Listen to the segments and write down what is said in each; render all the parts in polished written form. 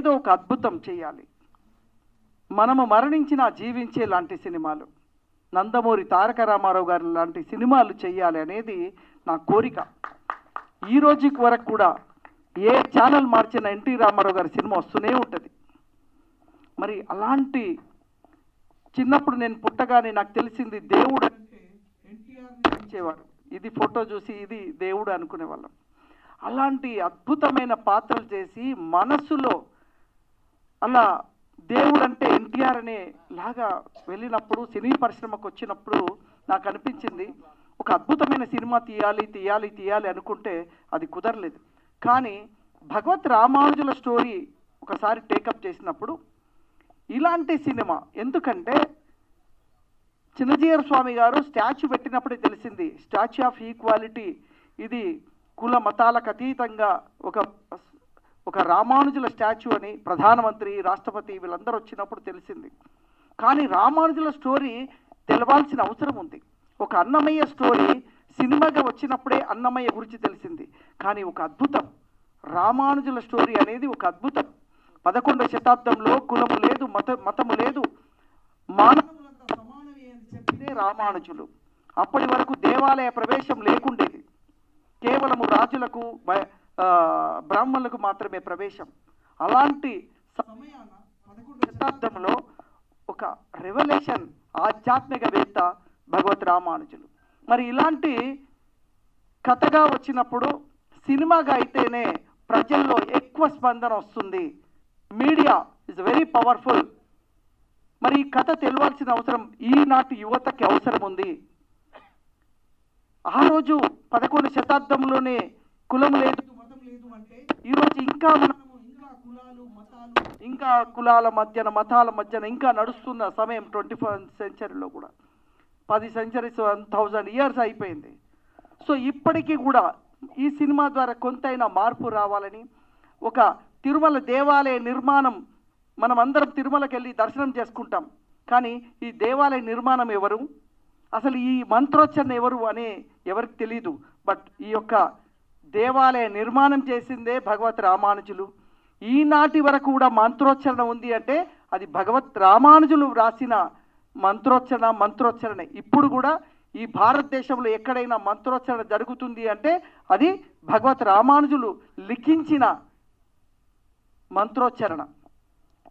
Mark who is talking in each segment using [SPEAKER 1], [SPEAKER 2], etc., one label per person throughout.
[SPEAKER 1] ఏదో ఒక అద్భుతం చేయాలి, మనము మరణించిన జీవించే లాంటి సినిమాలు, నందమూరి తారక రామారావు గారు లాంటి సినిమాలు చేయాలి అనేది నా కోరిక. ఈ రోజు వరకు కూడా ఏ ఛానల్ మార్చిన ఎన్టీ రామారావు గారి సినిమా వస్తూనే ఉంటుంది. మరి అలాంటి చిన్నప్పుడు నేను పుట్టగానే నాకు తెలిసింది దేవుడు అంటే ఎన్టీఆర్ని ఇచ్చేవాడు, ఇది ఫోటో చూసి ఇది దేవుడు అనుకునేవాళ్ళం. అలాంటి అద్భుతమైన పాత్రలు చేసి మనసులో అలా దేవుడు అంటే ఎన్టీఆర్ అనే లాగా వెళ్ళినప్పుడు, సినీ పరిశ్రమకు వచ్చినప్పుడు నాకు అనిపించింది ఒక అద్భుతమైన సినిమా తీయాలి అనుకుంటే అది కుదరలేదు. కానీ భగవత్ రామానుజుల స్టోరీ ఒకసారి టేకప్ చేసినప్పుడు ఇలాంటి సినిమా, ఎందుకంటే చిన్నజీయర్ స్వామి గారు స్టాచ్యూ పెట్టినప్పుడే తెలిసింది స్టాచ్యూ ఆఫ్ ఈక్వాలిటీ, ఇది కుల మతాలకు అతీతంగా ఒక రామానుజుల స్టాచ్యూ అని ప్రధానమంత్రి, రాష్ట్రపతి వీళ్ళందరూ వచ్చినప్పుడు తెలిసింది. కానీ రామానుజుల స్టోరీ తెలవాల్సిన అవసరం ఉంది. ఒక అన్నమయ్య స్టోరీ సినిమాగా వచ్చినప్పుడే అన్నమయ్య గురించి తెలిసింది. కానీ ఒక అద్భుతం, రామానుజుల స్టోరీ అనేది ఒక అద్భుతం. 11వ శతాబ్దంలో కులము లేదు, మతము లేదు, మానవులంతా సమానమే అని చెప్పితే రామానుజులు. అప్పటి వరకు దేవాలయ ప్రవేశం లేకుండేది, కేవలము రాజులకు బ్రాహ్మణులకు మాత్రమే ప్రవేశం. అలాంటి సమయాన 11వ శతాబ్దంలో ఒక రెవల్యూషన్ ఆధ్యాత్మికవేత్త భగవత్ రామానుజులు. మరి ఇలాంటి కథగా వచ్చినప్పుడు సినిమాగా అయితేనే ప్రజల్లో ఎక్కువ స్పందన వస్తుంది. Media is very powerful. మరి ఈ కథ తెలియాల్సిన అవసరం ఈనాటి యువతకి అవసరం ఉంది. ఆ రోజు 11వ శతాబ్దంలోనే కులం లేదు, మతం లేదు అంటే ఈరోజు ఇంకా కులాల మధ్యన, మతాల మధ్యన ఇంకా నడుస్తున్న సమయం 21st సెంచరీలో కూడా 10 సెంచరీస్ 1000 ఇయర్స్ అయిపోయింది. సో ఇప్పటికీ కూడా ఈ సినిమా ద్వారా కొంతైనా మార్పు రావాలని, ఒక తిరుమల దేవాలయ నిర్మాణం, మనం అందరం తిరుమలకి వెళ్ళి దర్శనం చేసుకుంటాం, కానీ ఈ దేవాలయ నిర్మాణం ఎవరు, అసలు ఈ మంత్రోచ్చరణ ఎవరు అనే ఎవరికి తెలీదు. బట్ ఈ యొక్క దేవాలయ నిర్మాణం చేసిందే భగవత్ రామానుజులు. ఈనాటి వరకు కూడా మంత్రోచ్చరణ ఉంది అంటే అది భగవత్ రామానుజులు వ్రాసిన మంత్రోచ్చరణ. ఇప్పుడు కూడా ఈ భారతదేశంలో ఎక్కడైనా మంత్రోచ్చరణ జరుగుతుంది అంటే అది భగవత్ రామానుజులు లిఖించిన మంత్రోచ్చరణ.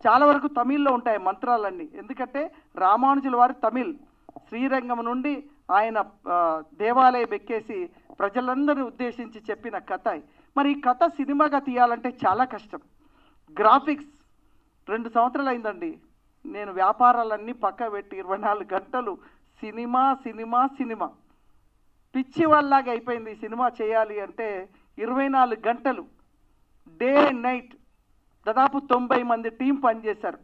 [SPEAKER 1] చాలా వరకు తమిళ్లో ఉంటాయి మంత్రాలన్నీ, ఎందుకంటే రామానుజుల వారు తమిళ్. శ్రీరంగం నుండి ఆయన దేవాలయం ఎక్కేసి ప్రజలందరినీ ఉద్దేశించి చెప్పిన కథ. మరి ఈ కథ సినిమాగా తీయాలంటే చాలా కష్టం. గ్రాఫిక్స్ 2 సంవత్సరాలు అయిందండి. నేను వ్యాపారాలన్నీ పక్క పెట్టి 24 గంటలు సినిమా పిచ్చి వాళ్ళలాగా అయిపోయింది. సినిమా చేయాలి అంటే 24 గంటలు డే అండ్ నైట్. దాదాపు 90 మంది టీం పనిచేశారు.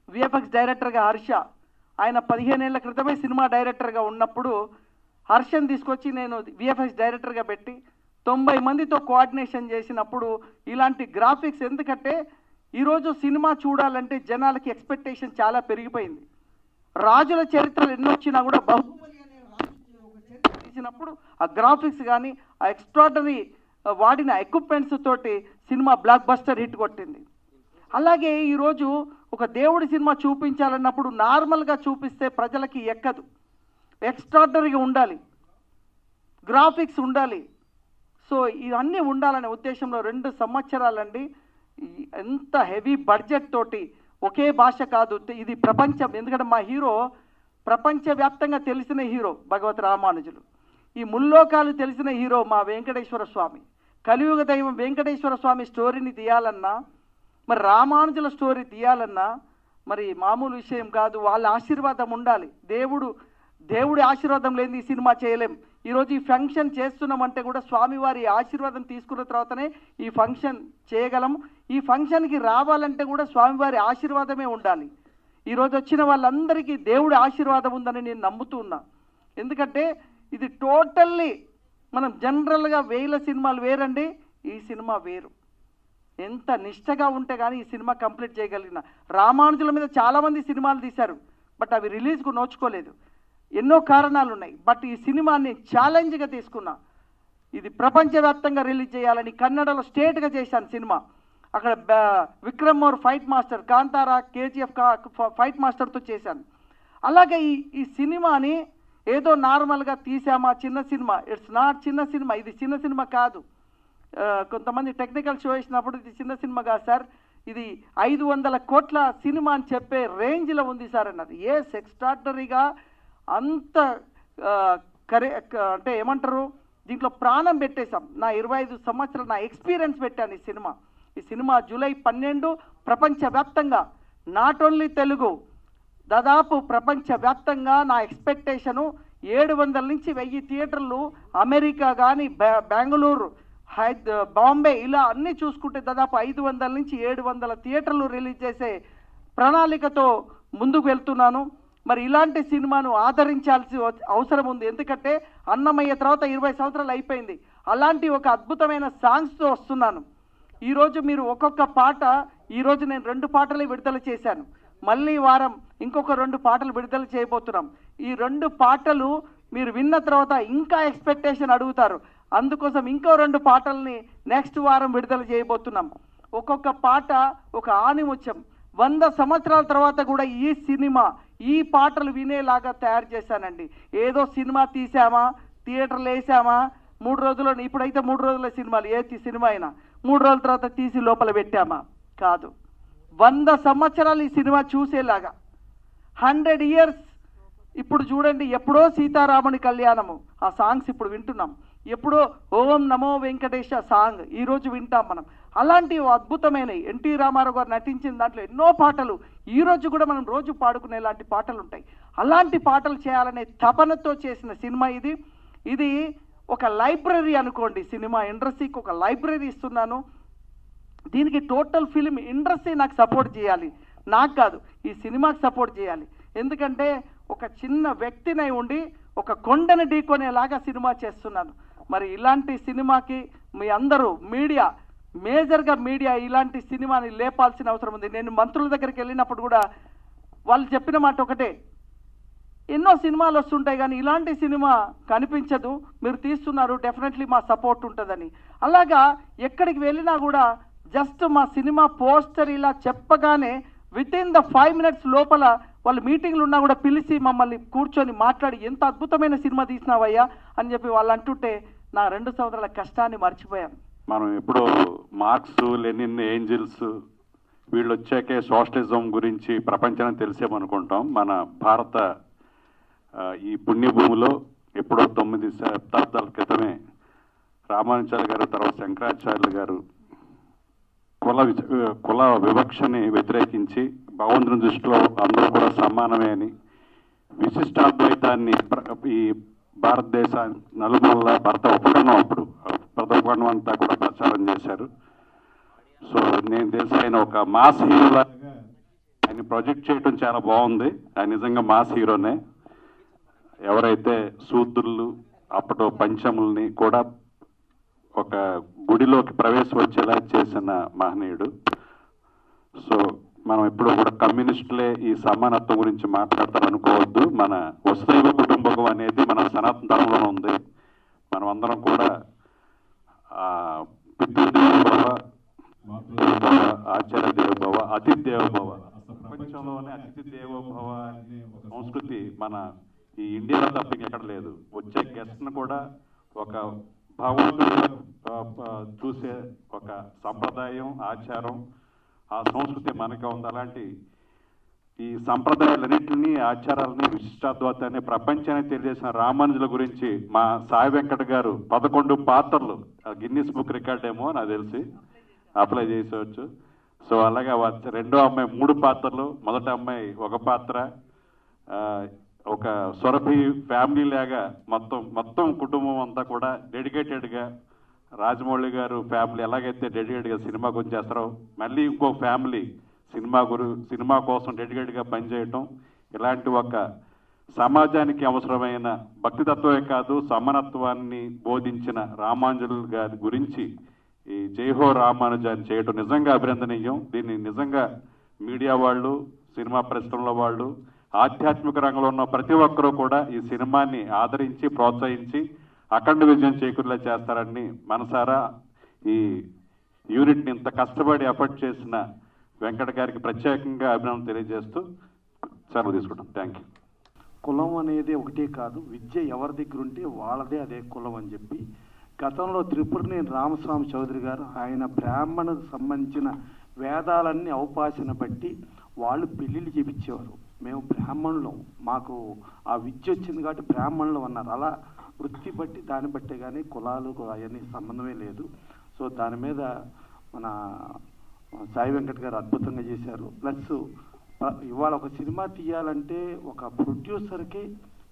[SPEAKER 1] విఎఫ్ఎక్స్ డైరెక్టర్గా హర్ష, ఆయన 15 ఏళ్ల క్రితమే సినిమా డైరెక్టర్గా ఉన్నప్పుడు హర్షని తీసుకొచ్చి నేను విఎఫ్ఎక్స్ డైరెక్టర్గా పెట్టి 90 మందితో కోఆర్డినేషన్ చేసినప్పుడు ఇలాంటి గ్రాఫిక్స్, ఎందుకంటే ఈరోజు సినిమా చూడాలంటే జనాలకి ఎక్స్పెక్టేషన్ చాలా పెరిగిపోయింది. రాజుల చరిత్రలు ఎన్నొచ్చినా కూడా బాహుబలి అనే రాజు ఒక చరిత్ర తీసినప్పుడు ఆ గ్రాఫిక్స్ కానీ ఆ ఎక్స్ట్రాడనరీ వాడిన ఎక్విప్మెంట్స్ తోటి సినిమా బ్లాక్ బస్టర్ హిట్ కొట్టింది. అలాగే ఈరోజు ఒక దేవుడి సినిమా చూపించాలన్నప్పుడు నార్మల్గా చూపిస్తే ప్రజలకి ఎక్కదు, ఎక్స్ట్రాడనరీగా ఉండాలి, గ్రాఫిక్స్ ఉండాలి. సో ఇవన్నీ ఉండాలనే ఉద్దేశంలో 2 సంవత్సరాలండి ఎంత హెవీ బడ్జెట్ తోటి, ఒకే భాష కాదు, ఇది ప్రపంచం. ఎందుకంటే మా హీరో ప్రపంచవ్యాప్తంగా తెలిసిన హీరో భగవత్ రామానుజులు. ఈ ముల్లోకాలు తెలిసిన హీరో మా వెంకటేశ్వర స్వామి. కలియుగ దైవం వెంకటేశ్వర స్వామి స్టోరీని తీయాలన్నా, మరి రామానుజుల స్టోరీ తీయాలన్నా మరి మామూలు విషయం కాదు. వాళ్ళ ఆశీర్వాదం ఉండాలి. దేవుడి ఆశీర్వాదం లేని ఈ సినిమా చేయలేం. ఈరోజు ఈ ఫంక్షన్ చేస్తున్నామంటే కూడా స్వామివారి ఆశీర్వాదం తీసుకున్న తర్వాతనే ఈ ఫంక్షన్ చేయగలము. ఈ ఫంక్షన్కి రావాలంటే కూడా స్వామివారి ఆశీర్వాదమే ఉండాలి. ఈరోజు వచ్చిన వాళ్ళందరికీ దేవుడి ఆశీర్వాదం ఉందని నేను నమ్ముతున్నా. ఎందుకంటే ఇది టోటల్లీ మనం జనరల్గా 1000 సినిమాలు వేరండి, ఈ సినిమా వేరు. ఎంత నిష్టగా ఉంటే కానీ ఈ సినిమా కంప్లీట్ చేయగలిగిన. రామానుజుల మీద చాలామంది సినిమాలు తీశారు, బట్ అవి రిలీజ్కు నోచుకోలేదు. ఎన్నో కారణాలు ఉన్నాయి. బట్ ఈ సినిమాని ఛాలెంజ్గా తీసుకున్నా. ఇది ప్రపంచవ్యాప్తంగా రిలీజ్ చేయాలని కన్నడలో స్టేట్గా చేశాను సినిమా. అక్కడ Vikram More fight master, Kantara, KGF fight మాస్టర్తో చేశాను. అలాగే ఈ సినిమాని ఏదో నార్మల్గా తీసామా చిన్న సినిమా, ఇట్స్ నాట్ చిన్న సినిమా, ఇది చిన్న సినిమా కాదు. కొంతమంది టెక్నికల్ షో వేసినప్పుడు ఇది చిన్న సినిమా కాదు సార్, ఇది 500 కోట్ల సినిమా అని చెప్పే రేంజ్లో ఉంది సార్ అన్నది. ఎక్స్ట్రాడినరీగా అంత అంటే ఏమంటారు, దీంట్లో ప్రాణం పెట్టేశాం. నా 25 సంవత్సరాలు నా ఎక్స్పీరియన్స్ పెట్టాను ఈ సినిమా జూలై 12 ప్రపంచవ్యాప్తంగా, నాట్ ఓన్లీ తెలుగు, దాదాపు ప్రపంచవ్యాప్తంగా నా ఎక్స్పెక్టేషను 700 నుంచి 1000 థియేటర్లు, అమెరికా కానీ బెంగళూరు, బాంబే, ఇలా అన్నీ చూసుకుంటే దాదాపు 500 నుంచి 700 థియేటర్లు రిలీజ్ చేసే ప్రణాళికతో ముందుకు వెళ్తున్నాను. మరి ఇలాంటి సినిమాను ఆదరించాల్సి అవసరం ఉంది. ఎందుకంటే అన్నమయ్య తర్వాత 20 సంవత్సరాలు అయిపోయింది. అలాంటి ఒక అద్భుతమైన సాంగ్స్తో వస్తున్నాను. ఈరోజు మీరు ఒక్కొక్క పాట, ఈరోజు నేను 2 పాటలు విడుదల చేశాను. మళ్ళీ వారం ఇంకొక 2 పాటలు విడుదల చేయబోతున్నాం. ఈ 2 పాటలు మీరు విన్న తర్వాత ఇంకా ఎక్స్పెక్టేషన్ అడుగుతారు. అందుకోసం ఇంకో 2 పాటల్ని నెక్స్ట్ వారం విడుదల చేయబోతున్నాం. ఒక్కొక్క పాట ఒక ఆణిముత్యం. 100 సంవత్సరాల తర్వాత కూడా ఈ పాటలు వినేలాగా తయారు చేశానండి. ఏదో సినిమా తీసామా, థియేటర్లు వేసామా, 3 రోజుల్లో, ఇప్పుడైతే 3 రోజుల సినిమాలు, ఏ సినిమా అయినా 3 రోజుల తర్వాత తీసి లోపల పెట్టామా, కాదు. 100 సంవత్సరాలు ఈ సినిమా చూసేలాగా, 100 ఇయర్స్. ఇప్పుడు చూడండి, ఎప్పుడో సీతారాముని కళ్యాణము ఆ సాంగ్స్ ఇప్పుడు వింటున్నాం. ఎప్పుడో ఓం నమో వెంకటేశ సాంగ్ ఈరోజు వింటాం మనం. అలాంటి అద్భుతమైనవి ఎన్టీ రామారావు గారు నటించిన దాంట్లో ఎన్నో పాటలు ఈరోజు కూడా మనం రోజు పాడుకునేలాంటి పాటలు ఉంటాయి. అలాంటి పాటలు చేయాలనే తపనతో చేసిన సినిమా ఇది ఒక లైబ్రరీ అనుకోండి. సినిమా ఇండస్ట్రీకి ఒక లైబ్రరీ ఇస్తున్నాను. దీనికి టోటల్ ఫిలిం ఇండస్ట్రీ నాకు సపోర్ట్ చేయాలి, నాకు కాదు, ఈ సినిమాకి సపోర్ట్ చేయాలి. ఎందుకంటే ఒక చిన్న వ్యక్తినై ఉండి ఒక కొండని ఢీకొనేలాగా సినిమా చేస్తున్నాను. మరి ఇలాంటి సినిమాకి మీ అందరూ మేజర్గా మీడియా ఇలాంటి సినిమాని లేపాల్సిన అవసరం ఉంది. నేను మంత్రుల దగ్గరికి వెళ్ళినప్పుడు కూడా వాళ్ళు చెప్పిన మాట ఒకటే, ఎన్నో సినిమాలు వస్తుంటాయి కానీ ఇలాంటి సినిమా కనిపించదు, మీరు తీస్తున్నారు, డెఫినెట్లీ మా సపోర్ట్ ఉంటుందని. అలాగా ఎక్కడికి వెళ్ళినా కూడా జస్ట్ మా సినిమా పోస్టర్ ఇలా చెప్పగానే వితిన్ ద 5 minutes లోపల వాళ్ళు మీటింగ్లు ఉన్నా కూడా పిలిచి మమ్మల్ని కూర్చొని మాట్లాడి ఎంత అద్భుతమైన సినిమా తీసినావయ్యా అని చెప్పి వాళ్ళు అంటుంటే నా 2 సంవత్సరాల కష్టాన్ని మర్చిపోయాను.
[SPEAKER 2] మనం ఎప్పుడో మార్క్స్, లెనిన్, ఏంజిల్స్ వీళ్ళు వచ్చాకే సోషలిజం గురించి ప్రపంచానికి తెలిసేమనుకుంటాం. మన భారత ఈ పుణ్యభూమిలో ఎప్పుడో 9 శతాబ్దాల క్రితమే రామానుజాచార్య గారు, తర్వాత శంకరాచార్యులు గారు కుల వివక్షని వ్యతిరేకించి భగవంతుని దృష్టిలో అందరూ కూడా సమానమే అని విశిష్టాద్వైతాన్ని ఈ భారతదేశ నలుమూల భరత ఉపఖండం, అప్పుడు భరత ఉపఖండం అంతా కూడా ప్రచారం చేశారు. సో నేను తెలిసి ఆయన ఒక మాస్ హీరోలా ఆయన ప్రొజెక్ట్ చేయడం చాలా బాగుంది. ఆయన నిజంగా మాస్ హీరోనే. ఎవరైతే శూద్రులు అప్పటి పంచముల్ని కూడా ఒక గుడిలోకి ప్రవేశం వచ్చేలా చేసిన మహనీయుడు. సో మనం ఎప్పుడు కూడా కమ్యూనిస్టులే ఈ సమానత్వం గురించి మాట్లాడతారు అనుకోవద్దు. మన వసుదైవ కుటుంబకం అనేది మన సనాతన ధర్మంలో ఉంది. మనం అందరం కూడా పితృదేవోభవ, ఆచార్య దేవోభవ, అతిథి దేవోభవ, ప్రపంచంలోనే అతిథి దేవోభవ అనే ఒక సంస్కృతి మన ఈ ఇండియాలో తప్ప ఎక్కడ లేదు. వచ్చే గెస్ట్ను కూడా ఒక భగవంతుడు చూసే ఒక సంప్రదాయం, ఆచారం, ఆ సంస్కృతి మనకే ఉంది. అలాంటి ఈ సంప్రదాయాలన్నింటినీ, ఆచారాలని, విశిష్టాద్వైతాన్ని ప్రపంచానికి తెలియజేసిన రామానుజుల గురించి మా సాయి వెంకట గారు 11 పాత్రలు గిన్నిస్ బుక్ రికార్డ్ ఏమో నాకు తెలిసి అప్లై చేసేవచ్చు. సో అలాగే రెండో అమ్మాయి 3 పాత్రలు, మొదటి అమ్మాయి 1 పాత్ర, ఒక సొరభి ఫ్యామిలీ లాగా మొత్తం కుటుంబం అంతా కూడా డెడికేటెడ్గా, రాజమౌళి గారు ఫ్యామిలీ ఎలాగైతే డెడికేట్గా సినిమా గురించి చేస్తారో మళ్ళీ ఇంకో ఫ్యామిలీ సినిమా కోసం డెడికేట్గా పనిచేయటం, ఇలాంటి ఒక సమాజానికి అవసరమైన భక్తితత్వమే కాదు సమానత్వాన్ని బోధించిన రామానుజుల గారి గురించి ఈ జైహో రామానుజాన్ని చేయటం నిజంగా అభినందనీయం. దీన్ని నిజంగా మీడియా వాళ్ళు, సినిమా పరిశ్రమల వాళ్ళు, ఆధ్యాత్మిక రంగంలో ఉన్న ప్రతి ఒక్కరూ కూడా ఈ సినిమాని ఆదరించి ప్రోత్సహించి అఖండ విజయం చేకూరేలా చేస్తారని మనసారా యూనిట్ని ఇంత కష్టపడి ఎఫర్ట్ చేసిన వెంకట గారికి ప్రత్యేకంగా అభినందన తెలియజేస్తూ సెలవు తీసుకుంటాం. Thank you.
[SPEAKER 3] కులం అనేది ఒకటే కాదు, విద్య ఎవరి దగ్గర ఉంటే వాళ్ళదే అదే కులం అని చెప్పి గతంలో త్రిపురనేని రామస్వామి చౌదరి గారు ఆయన బ్రాహ్మణకు సంబంధించిన వేదాలన్నీ అవపాసన బట్టి వాళ్ళు పెళ్ళిళ్ళు చేపించేవారు. మేము బ్రాహ్మణులం, మాకు ఆ విద్య వచ్చింది కాబట్టి బ్రాహ్మణులు అన్నారు. అలా వృత్తి బట్టి దాన్ని బట్టే కానీ కులాలు అవన్నీ సంబంధమే లేదు. సో దాని మీద మన సాయి వెంకట్ గారు అద్భుతంగా చేశారు. ప్లస్ ఇవాళ ఒక సినిమా తీయాలంటే ఒక ప్రొడ్యూసర్కి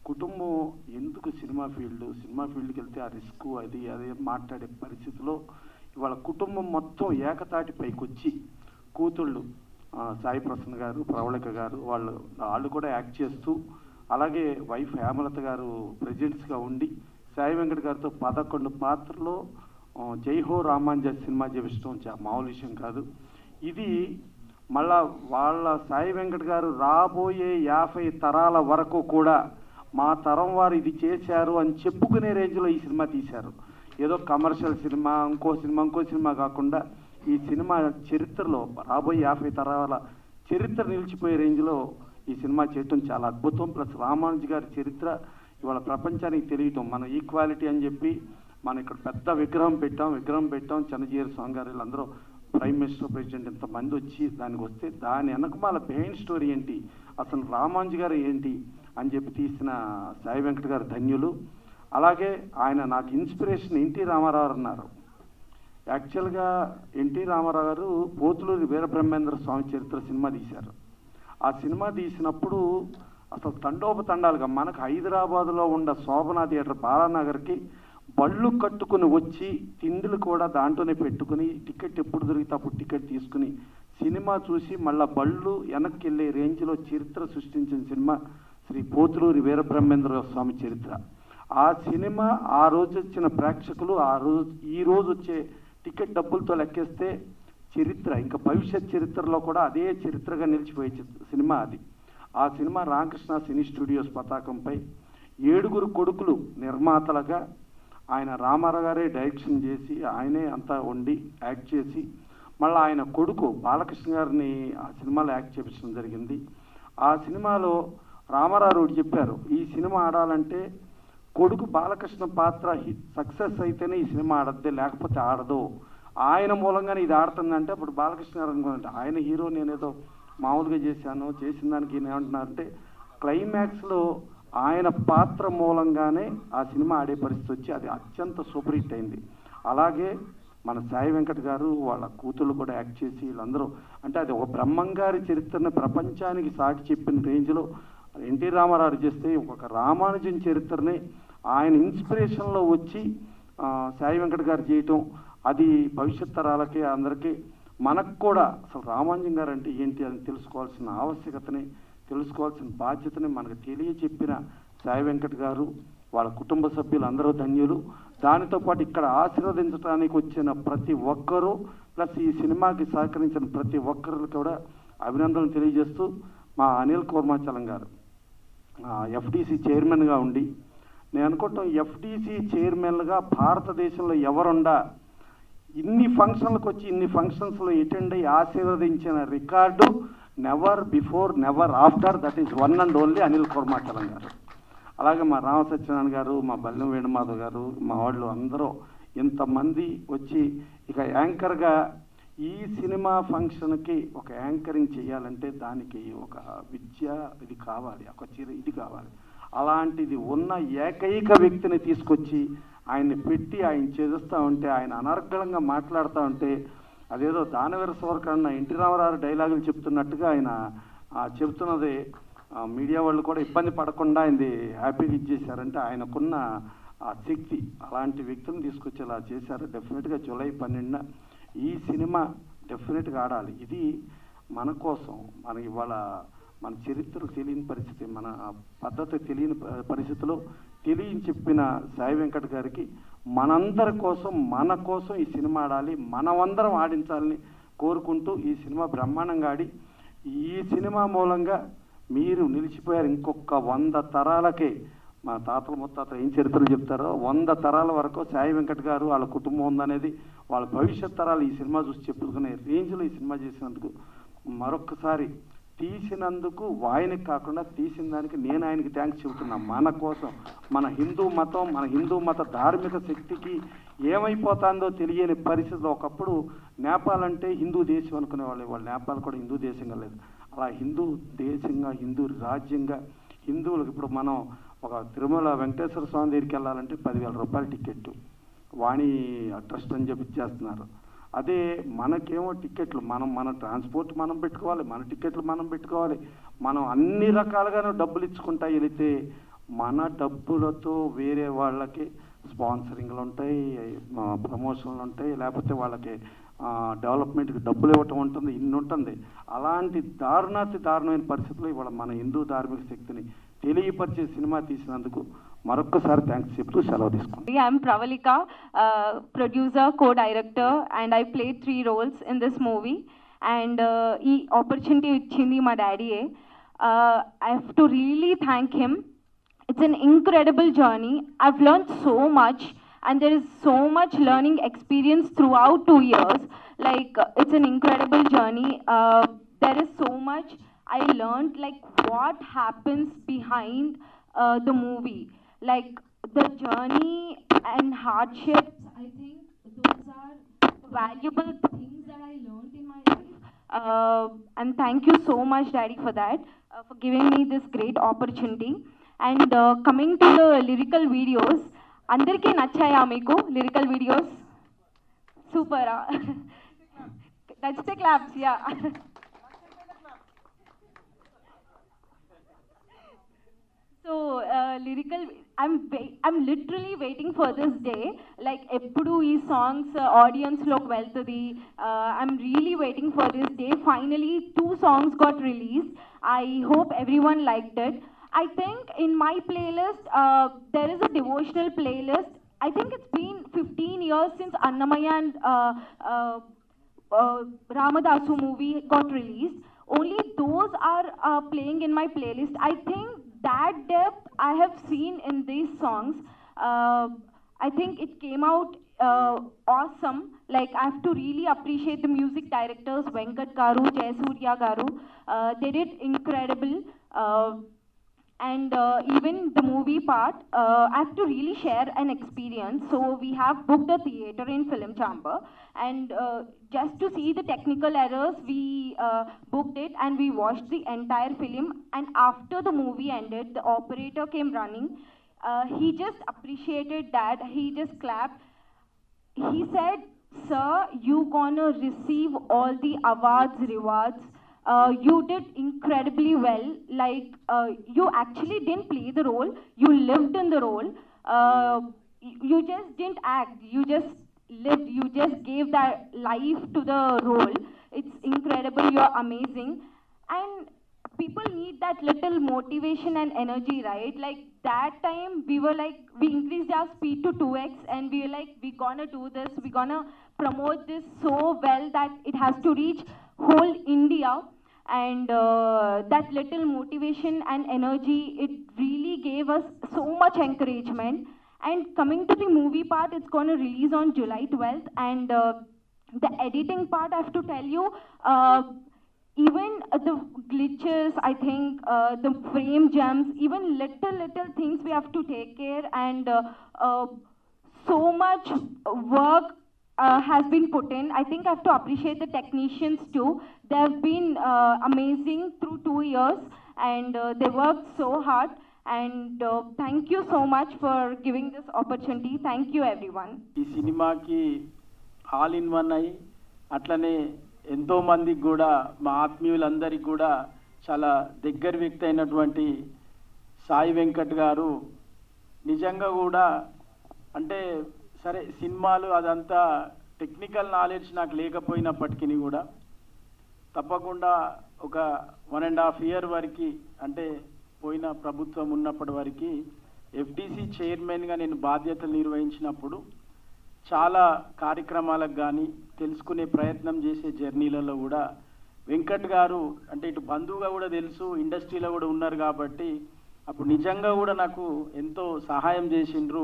[SPEAKER 3] కుటుంబం ఎందుకు సినిమా ఫీల్డ్కి వెళ్తే ఆ రిస్క్ అది అదే మాట్లాడే పరిస్థితిలో ఇవాళ కుటుంబం మొత్తం ఏకతాటి పైకి వచ్చి కూతుళ్ళు సాయి ప్రసన్న గారు, ప్రవళిక గారు వాళ్ళు కూడా యాక్ట్ చేస్తూ, అలాగే వైఫ్ హేమలత గారు ప్రెజెంట్స్గా ఉండి సాయి వెంకట్ గారితో 11 పాత్రలో జైహో రామాంజ సినిమా చేపించడం మామూలు విషయం కాదు. ఇది మళ్ళా వాళ్ళ సాయి వెంకట్ గారు రాబోయే 50 తరాల వరకు కూడా మా తరం వారు ఇది చేశారు అని చెప్పుకునే రేంజ్లో ఈ సినిమా తీశారు. ఏదో కమర్షియల్ సినిమా ఇంకో సినిమా కాకుండా ఈ సినిమా చరిత్రలో రాబోయే 50 తరాల చరిత్ర నిలిచిపోయే రేంజ్లో ఈ సినిమా చేయటం చాలా అద్భుతం. ప్లస్ రామానుజు గారి చరిత్ర ఇవాళ ప్రపంచానికి తెలియటం, మన ఈక్వాలిటీ అని చెప్పి మనం ఇక్కడ పెద్ద విగ్రహం పెట్టాం. చంద్రజీవి స్వామి గారు వీళ్ళందరూ ప్రైమ్ మినిస్టర్, ప్రెసిడెంట్ ఇంతమంది వచ్చి దానికి వస్తే దాని వెనకమాల బిహైండ్ స్టోరీ ఏంటి, అసలు రామానుజు గారు ఏంటి అని చెప్పి తీసిన సాయి వెంకట్ గారు ధన్యులు. అలాగే ఆయన నాకు ఇన్స్పిరేషన్ ఎన్టీ రామారావు అన్నారు. యాక్చువల్గా ఎన్టీ రామారావు గారు పోతులూరి వీరబ్రహ్మేంద్ర స్వామి చరిత్ర సినిమా తీశారు. ఆ సినిమా తీసినప్పుడు అసలు తండోపతండాలుగా మనకు హైదరాబాదులో ఉన్న శోభనా థియేటర్ బాలానగర్కి బళ్ళు కట్టుకుని వచ్చి తిండులు కూడా దాంట్లోనే పెట్టుకుని టికెట్ ఎప్పుడు దొరికితే అప్పుడు టికెట్ తీసుకుని సినిమా చూసి మళ్ళీ బళ్ళు వెనక్కి వెళ్ళే రేంజ్లో చరిత్ర సృష్టించిన సినిమా శ్రీ పోతులూరి వీరబ్రహ్మేంద్ర స్వామి చరిత్ర. ఆ సినిమా ఆ రోజు వచ్చిన ప్రేక్షకులు ఈ రోజు వచ్చే టికెట్ డబ్బులతో లెక్కేస్తే చరిత్ర ఇంకా భవిష్యత్ చరిత్రలో కూడా అదే చరిత్రగా నిలిచిపోయే సినిమా అది. ఆ సినిమా రామకృష్ణ సినీ స్టూడియోస్ పతాకంపై 7 కొడుకులు నిర్మాతలుగా ఆయన రామారావు గారే డైరెక్షన్ చేసి ఆయనే అంతా వండి యాక్ట్ చేసి మళ్ళీ ఆయన కొడుకు బాలకృష్ణ గారిని ఆ సినిమాలో యాక్ట్ చేపించడం జరిగింది. ఆ సినిమాలో రామారావు చెప్పారు, ఈ సినిమా ఆడాలంటే కొడుకు బాలకృష్ణ పాత్ర సక్సెస్ అయితేనే ఈ సినిమా ఆడద్దే, లేకపోతే ఆడదు. ఆయన మూలంగానే ఇది ఆడుతుందంటే అప్పుడు బాలకృష్ణ గారు అనుకుంటే ఆయన హీరో, నేనేదో మామూలుగా చేసిన దానికి ఏమంటున్నారంటే క్లైమాక్స్లో ఆయన పాత్ర మూలంగానే ఆ సినిమా ఆడే పరిస్థితి వచ్చి అది అత్యంత సూపర్ హిట్ అయింది. అలాగే మన సాయి వెంకట్ గారు వాళ్ళ కూతుళ్ళు కూడా యాక్ట్ చేసి వీళ్ళందరూ అంటే అది ఒక బ్రహ్మంగారి చరిత్రను ప్రపంచానికి సాటి చెప్పిన రేంజ్లో ఎన్టీ రామారావు చేస్తే ఒక రామానుజన్ చరిత్రని ఆయన ఇన్స్పిరేషన్లో వచ్చి సాయి వెంకట్ గారు చేయటం అది భవిష్యత్ తరాలకి అందరికీ మనకు కూడా అసలు రామానుజన్ గారు అంటే ఏంటి అని తెలుసుకోవాల్సిన ఆవశ్యకతని తెలుసుకోవాల్సిన బాధ్యతని మనకు తెలియచెప్పిన సాయి వెంకట్ గారు వాళ్ళ కుటుంబ సభ్యులు అందరూ ధన్యులు. దానితో పాటు ఇక్కడ ఆశీర్వదించడానికి వచ్చిన ప్రతి ఒక్కరూ ప్లస్ ఈ సినిమాకి సహకరించిన ప్రతి ఒక్కరికి కూడా అభినందనలు తెలియజేస్తూ మా అనిల్ కుర్మాచలం గారు ఎఫ్డిసి చైర్మన్గా ఉండి నేను అనుకుంటాం ఎఫ్డిసి చైర్మన్లుగా భారతదేశంలో ఎవరుండా ఇన్ని ఫంక్షన్లకు వచ్చి ఇన్ని ఫంక్షన్స్లో అటెండ్ అయ్యి ఆశీర్వదించిన record never before never after, that is one and only Anil Kurmachalam గారు. అలాగే మా రామ సత్యనారాయణ గారు, మా బల్లెం వేణుమాధవ్ గారు, మా వాళ్ళు అందరూ ఇంతమంది వచ్చి ఇక యాంకర్గా ఈ సినిమా ఫంక్షన్కి ఒక యాంకరింగ్ చేయాలంటే దానికి ఒక విద్య ఇది కావాలి, ఒక ఇది కావాలి. అలాంటిది ఉన్న ఏకైక వ్యక్తిని తీసుకొచ్చి ఆయన్ని పెట్టి ఆయన చేస్తూ ఉంటే ఆయన అనర్గళంగా మాట్లాడుతూ ఉంటే అదేదో దానవీర సవర్కన్న ఎన్టీ రామారావు డైలాగులు చెప్తున్నట్టుగా ఆయన చెప్తున్నది మీడియా వాళ్ళు కూడా ఇబ్బంది పడకుండా ఆయనది హ్యాపీగా ఇచ్చేశారంటే ఆయనకున్న ఆ శక్తి అలాంటి వ్యక్తులను తీసుకొచ్చేలా చేశారు. డెఫినెట్గా జూలై 12న ఈ సినిమా డెఫినెట్గా ఆడాలి. ఇది మన కోసం, మన ఇవాళ మన చరిత్ర తెలియని పరిస్థితి, మన పద్ధతి తెలియని పరిస్థితిలో చెప్పిన సాయి వెంకట్ గారికి మనందరి కోసం మన కోసం ఈ సినిమా ఆడాలి, మనమందరం ఆడించాలని కోరుకుంటూ ఈ సినిమా బ్రహ్మాండంగా ఆడి ఈ సినిమా మూలంగా మీరు నిలిచిపోయారు. ఇంకొక 100 తరాలకే మా తాతల ముత్తాతలు ఏం చరిత్రలు చెప్తారో 100 తరాల వరకు సాయి వెంకట్ గారు వాళ్ళ కుటుంబం ఉందనేది వాళ్ళ భవిష్యత్ తరాలు ఈ సినిమా చూసి చెప్పుకునే రేంజ్లో ఈ సినిమా చేసినందుకు మరొకసారి తీసినందుకు ఆయనకి కాకుండా తీసిన దానికి నేను ఆయనకి థ్యాంక్స్ చెబుతున్నా. మన కోసం మన హిందూ మత ధార్మిక శక్తికి ఏమైపోతుందో తెలియని పరిస్థితిలో ఒకప్పుడు నేపాల్ అంటే హిందూ దేశం అనుకునేవాళ్ళు. వాళ్ళు నేపాల్ కూడా హిందూ దేశంగా లేదు. అలా హిందూ దేశంగా హిందూ రాజ్యంగా హిందువులకు ఇప్పుడు మనం ఒక తిరుమల వెంకటేశ్వర స్వామి దగ్గరికి వెళ్ళాలంటే 10,000 రూపాయల టికెట్ వాణి ట్రస్ట్ అని చెప్పి చేస్తున్నారు. అదే మనకేమో టికెట్లు మన ట్రాన్స్పోర్ట్ మనం పెట్టుకోవాలి, మన టికెట్లు మనం పెట్టుకోవాలి. మనం అన్ని రకాలుగానే డబ్బులు ఇచ్చుకుంటా వెళితే మన డబ్బులతో వేరే వాళ్ళకి స్పాన్సరింగ్లు ఉంటాయి, ప్రమోషన్లు ఉంటాయి, లేకపోతే వాళ్ళకి డెవలప్మెంట్కి డబ్బులు ఇవ్వటం ఉంటుంది, ఇన్ని ఉంటుంది. అలాంటి దారుణమైన పరిస్థితుల్లో ఇవాళ మన హిందూ ధార్మిక శక్తిని తెలియపరిచే సినిమా తీసినందుకు మరొక్కసారి థ్యాంక్స్ చెప్తూ సెలవు తీసుకుంటాం.
[SPEAKER 4] I'm Pravalika, producer, co-director, and I played 3 roles in this movie. And ఈ opportunity ఇచ్చింది మా డాడీయే. I have to really thank him. It's an incredible journey. I've learned so much, and there is so much learning experience throughout 2 years. Like it's an incredible journey. There is so much I learned, like what happens behind the movie. Like the journey and hardships, I think those are valuable things that I learned in my life. And thank you so much, Daddy, for that, for giving me this great opportunity. And coming to the lyrical videos, andarki nachaya meeku lyrical videos? Super. That's the claps, yeah. So lyrical, I'm literally waiting for this day. Like eppudu ee songs audience lok veltadi. I'm really waiting for this day. Finally 2 songs got released. I hope everyone liked it. I think in my playlist there is a devotional playlist. I think it's been 15 years since Annamaya and Ramadasu movie got released. Only those are playing in my playlist. I think that depth I have seen in these songs. I think it came out awesome. Like I have to really appreciate the music directors Venkat Garu, Jayasurya Garu. They did incredible. And even the movie part, I have to really share an experience. So we have booked a theater in Film Chamber, and just to see the technical errors, we booked it and we watched the entire film. And after the movie ended, the operator came running. He just appreciated that. He just clapped. He said, "Sir, you gonna receive all the awards, rewards. You did incredibly well. Like you actually didn't play the role, you lived in the role. You just didn't act, you just lived, you just gave that life to the role. It's incredible, you're amazing." And people need that little motivation and energy, right? Like that time we were like, we increased our speed to 2x and we were like, we're gonna do this, we're gonna promote this so well that it has to reach whole India. And that little motivation and energy, it really gave us so much encouragement. And coming to the movie part, it's going to release on July 12th. And the editing part, I have to tell you, even the glitches, I think the frame jumps, even little things we have to take care. And so much work has been put in. I think I have to appreciate the technicians too. They have been amazing through 2 years, and they worked so hard. And thank you so much for giving this opportunity. Thank you everyone.
[SPEAKER 5] ఈ సినిమాకి all in one అయ్యి అట్లనే ఎంతో మందికి కూడా మా ఆత్మీయులందరికీ కూడా చాలా దగ్గర వ్యక్తి అయినటువంటి సాయి వెంకట్ గారు నిజంగా కూడా అంటే సరే సినిమాలు అదంతా టెక్నికల్ నాలెడ్జ్ నాకు లేకపోయినప్పటికీ కూడా తప్పకుండా ఒక 1.5 year వరకు అంటే పోయిన ప్రభుత్వం ఉన్నప్పటి వరకు ఎఫ్టీసీ చైర్మన్గా నేను బాధ్యతలు నిర్వహించినప్పుడు చాలా కార్యక్రమాలకు కానీ తెలుసుకునే ప్రయత్నం చేసే జర్నీలలో కూడా వెంకట్ గారు అంటే ఇటు బంధువుగా కూడా తెలుసు, ఇండస్ట్రీలో కూడా ఉన్నారు కాబట్టి అప్పుడు నిజంగా కూడా నాకు ఎంతో సహాయం చేసిండ్రు,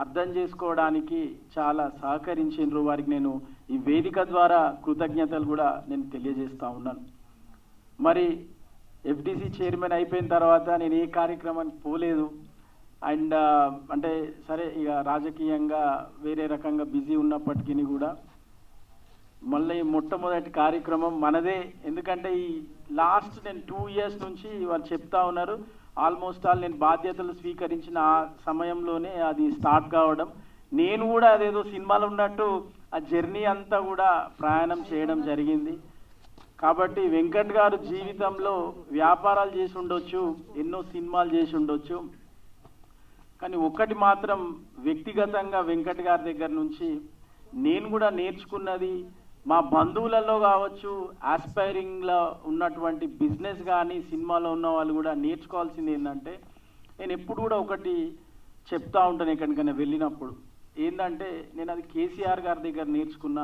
[SPEAKER 5] అర్థం చేసుకోవడానికి చాలా సహకరించిండ్రు. వారికి నేను ఈ వేదిక ద్వారా కృతజ్ఞతలు కూడా నేను తెలియజేస్తూ ఉన్నాను. మరి ఎఫ్డిసి చైర్మన్ అయిపోయిన తర్వాత నేను ఏ కార్యక్రమానికి పోలేదు. అండ్ అంటే సరే ఇక రాజకీయంగా వేరే రకంగా బిజీ ఉన్నప్పటికీ కూడా మళ్ళీ మొట్టమొదటి కార్యక్రమం మనదే. ఎందుకంటే ఈ లాస్ట్ నేను 2 years నుంచి వాళ్ళు చెప్తా ఉన్నారు, ఆల్మోస్ట్ ఆల్ నేను బాధ్యతలు స్వీకరించిన ఆ సమయంలోనే అది స్టార్ట్ కావడం. నేను కూడా అదేదో సినిమాలో ఉన్నట్టు ఆ జర్నీ అంతా కూడా ప్రయాణం చేయడం జరిగింది. కాబట్టి వెంకట్ గారు జీవితంలో వ్యాపారాలు చేసి ఉండొచ్చు, ఎన్నో సినిమాలు చేసి ఉండొచ్చు, కానీ ఒకటి మాత్రం వ్యక్తిగతంగా వెంకట్ గారి దగ్గర నుంచి నేను కూడా నేర్చుకున్నది, మా బంధువులలో కావచ్చు, ఆస్పైరింగ్లో ఉన్నటువంటి బిజినెస్ కానీ సినిమాలో ఉన్న వాళ్ళు కూడా నేర్చుకోవాల్సింది ఏంటంటే, నేను ఎప్పుడు కూడా ఒకటి చెప్తా ఉంటాను ఎక్కడికైనా వెళ్ళినప్పుడు, ఏంటంటే నేను అది కేసీఆర్ గారి దగ్గర నేర్చుకున్న,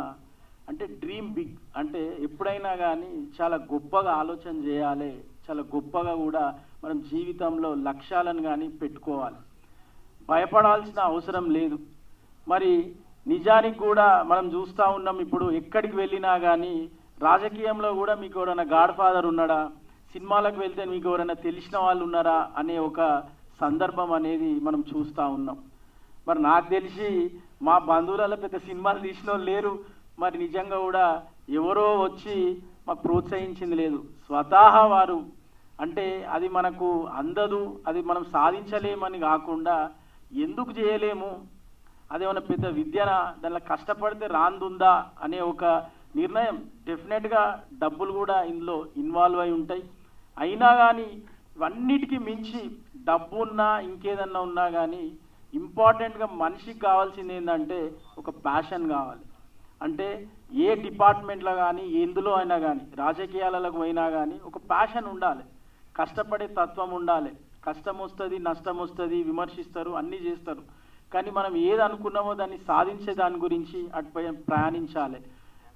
[SPEAKER 5] అంటే డ్రీమ్ బిగ్. అంటే ఎప్పుడైనా కానీ చాలా గొప్పగా ఆలోచన చేయాలి, చాలా గొప్పగా కూడా మనం జీవితంలో లక్ష్యాలను కానీ పెట్టుకోవాలి, భయపడాల్సిన అవసరం లేదు. మరి నిజానికి కూడా మనం చూస్తూ ఉన్నాం, ఇప్పుడు ఎక్కడికి వెళ్ళినా కానీ రాజకీయంలో కూడా మీకు ఎవరైనా గాడ్ ఫాదర్ ఉన్నాడా, సినిమాలకు వెళ్తే మీకు ఎవరైనా తెలిసిన వాళ్ళు ఉన్నారా అనే ఒక సందర్భం అనేది మనం చూస్తూ ఉన్నాం. మరి నాకు తెలిసి మా బంధువులలో పెద్ద సినిమాలు తీసిన వాళ్ళు లేరు. మరి నిజంగా కూడా ఎవరో వచ్చి మాకు ప్రోత్సహించింది లేదు, స్వతహా వారు. అంటే అది మనకు అందదు, అది మనం సాధించలేమని కాకుండా ఎందుకు చేయలేము, అదేమన్నా పెద్ద విద్యనా, దానిలో కష్టపడితే రాందుందా అనే ఒక నిర్ణయం. డెఫినెట్గా డబ్బులు కూడా ఇందులో ఇన్వాల్వ్ అయి ఉంటాయి. అయినా కానీ ఇవన్నిటికీ మించి డబ్బు ఉన్నా ఇంకేదన్నా ఉన్నా కానీ ఇంపార్టెంట్గా మనిషికి కావాల్సింది ఏంటంటే ఒక ప్యాషన్ కావాలి. అంటే ఏ డిపార్ట్మెంట్లో కానీ ఎందులో అయినా కానీ రాజకీయాలకు పోయినా కానీ ఒక ప్యాషన్ ఉండాలి, కష్టపడే తత్వం ఉండాలి. కష్టం వస్తుంది, నష్టం వస్తుంది, విమర్శిస్తారు, అన్నీ చేస్తారు, కానీ మనం ఏది అనుకున్నామో దాన్ని సాధించే దాని గురించి అటుపై ప్రయాణించాలి.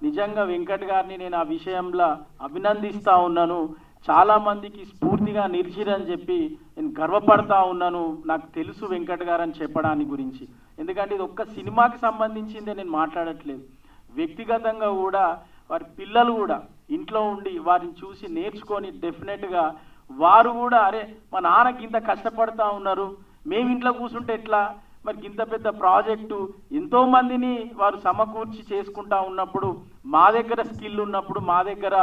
[SPEAKER 5] నిజంగా వెంకట్ గారిని నేను ఆ విషయంలో అభినందిస్తూ ఉన్నాను. చాలామందికి స్ఫూర్తిగా నిలిచిరని చెప్పి నేను గర్వపడతా ఉన్నాను. నాకు తెలుసు వెంకట్ గారు అని చెప్పడానికి గురించి, ఎందుకంటే ఇది ఒక్క సినిమాకి సంబంధించిందే నేను మాట్లాడట్లేదు. వ్యక్తిగతంగా కూడా వారి పిల్లలు కూడా ఇంట్లో ఉండి వారిని చూసి నేర్చుకొని డెఫినెట్గా వారు కూడా అరే మా నాన్నకి ఇంత కష్టపడతా ఉన్నారు, మేము ఇంట్లో కూర్చుంటే ఎట్లా, మరి ఇంత పెద్ద ప్రాజెక్టు ఎంతోమందిని వారు సమకూర్చి చేసుకుంటా ఉన్నప్పుడు, మా దగ్గర స్కిల్ ఉన్నప్పుడు, మా దగ్గర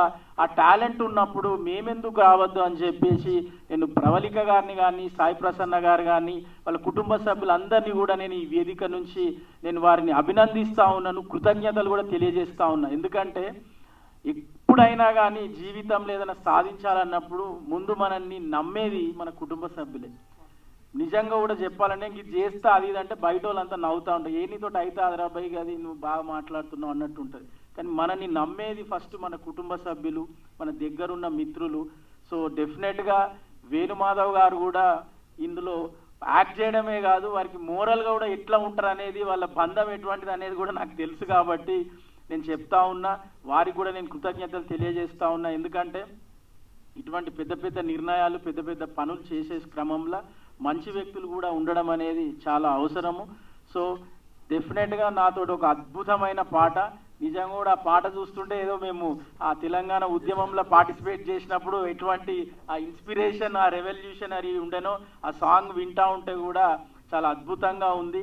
[SPEAKER 5] ఆ టాలెంట్ ఉన్నప్పుడు మేమెందుకు రావద్దు అని చెప్పేసి నేను ప్రవళిక గారిని కానీ, సాయి ప్రసన్న గారు కానీ, వాళ్ళ కుటుంబ సభ్యులందరినీ కూడా నేను ఈ వేదిక నుంచి నేను వారిని అభినందిస్తూ ఉన్నాను, కృతజ్ఞతలు కూడా తెలియజేస్తూ ఉన్నా. ఎందుకంటే ఎప్పుడైనా కానీ జీవితంలో ఏదైనా సాధించాలన్నప్పుడు ముందు మనల్ని నమ్మేది మన కుటుంబ సభ్యులే. నిజంగా కూడా చెప్పాలంటే ఇంక ఇది చేస్తా అది ఇదంటే బయట వాళ్ళంతా నవ్వుతూ ఉంటారు, ఏ నీతో అయితే అదరా బైక్ అది నువ్వు బాగా మాట్లాడుతున్నావు అన్నట్టు ఉంటుంది. కానీ మనని నమ్మేది ఫస్ట్ మన కుటుంబ సభ్యులు, మన దగ్గరున్న మిత్రులు. సో డెఫినెట్గా వేణుమాధవ్ గారు కూడా ఇందులో యాక్ట్ చేయడమే కాదు, వారికి మోరల్గా కూడా ఎట్లా ఉంటారు అనేది, వాళ్ళ బంధం ఎటువంటిది అనేది కూడా నాకు తెలుసు. కాబట్టి నేను చెప్తా ఉన్నా, వారికి కూడా నేను కృతజ్ఞతలు తెలియజేస్తా ఉన్నా. ఎందుకంటే ఇటువంటి పెద్ద పెద్ద నిర్ణయాలు, పెద్ద పెద్ద పనులు చేసే క్రమంలో మంచి వ్యక్తులు కూడా ఉండడం అనేది చాలా అవసరము. సో డెఫినెట్గా నాతో ఒక అద్భుతమైన పాట, నిజంగా కూడా ఆ పాట చూస్తుంటే ఏదో మేము ఆ తెలంగాణ ఉద్యమంలో పార్టిసిపేట్ చేసినప్పుడు ఎటువంటి ఆ ఇన్స్పిరేషన్, ఆ రెవల్యూషనరీ ఉండేనో, ఆ సాంగ్ వింటా ఉంటే కూడా చాలా అద్భుతంగా ఉంది.